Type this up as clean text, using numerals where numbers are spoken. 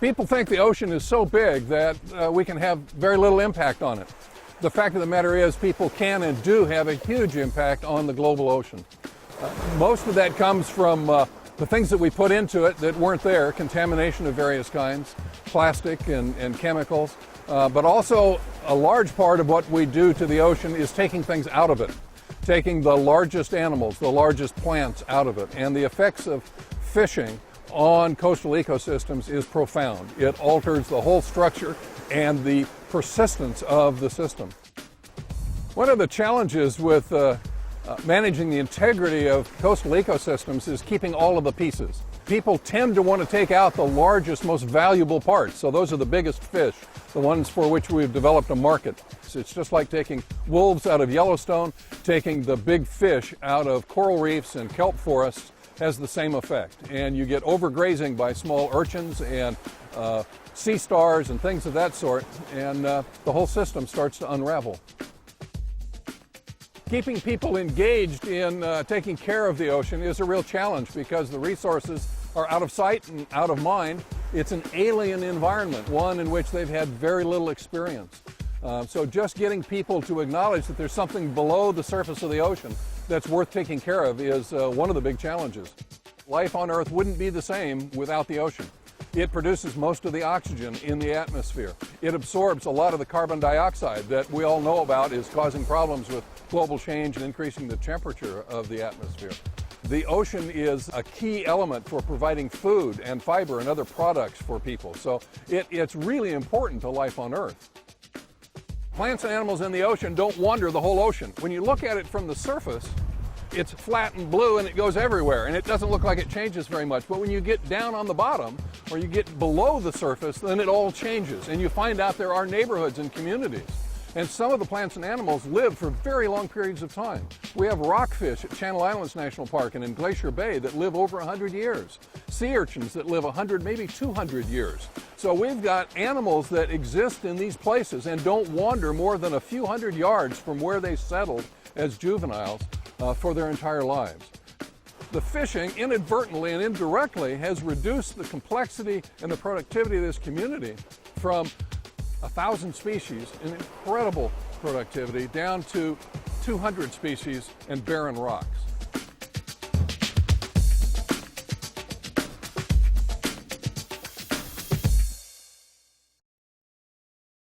People think the ocean is so big that we can have very little impact on it. The fact of the matter is people can and do have a huge impact on the global ocean. Most of that comes from the things that we put into it that weren't there, contamination of various kinds, plastic and chemicals, but also a large part of what we do to the ocean is taking things out of it, taking the largest animals, the largest plants out of it. And the effects of fishing on coastal ecosystems is profound. It alters the whole structure and the persistence of the system. One of the challenges with managing the integrity of coastal ecosystems is keeping all of the pieces. People tend to want to take out the largest, most valuable parts. So those are the biggest fish, the ones for which we've developed a market. So it's just like taking wolves out of Yellowstone, taking the big fish out of coral reefs and kelp forests has the same effect. And you get overgrazing by small urchins and sea stars and things of that sort, and the whole system starts to unravel. Keeping people engaged in taking care of the ocean is a real challenge because the resources are out of sight and out of mind. It's an alien environment, one in which they've had very little experience. So just getting people to acknowledge that there's something below the surface of the ocean that's worth taking care of is one of the big challenges. Life on Earth wouldn't be the same without the ocean. It produces most of the oxygen in the atmosphere. It absorbs a lot of the carbon dioxide that we all know about is causing problems with global change and increasing the temperature of the atmosphere. The ocean is a key element for providing food and fiber and other products for people. So it's really important to life on Earth. Plants and animals in the ocean don't wander the whole ocean. When you look at it from the surface, it's flat and blue and it goes everywhere and it doesn't look like it changes very much. But when you get down on the bottom or you get below the surface, then it all changes and you find out there are neighborhoods and communities. And some of the plants and animals live for very long periods of time. We have rockfish at Channel Islands National Park and in Glacier Bay that live over 100 years. Sea urchins that live 100, maybe 200 years. So we've got animals that exist in these places and don't wander more than a few hundred yards from where they settled as juveniles for their entire lives. The fishing inadvertently and indirectly has reduced the complexity and the productivity of this community from 1,000 species, an incredible productivity, down to 200 species and barren rocks.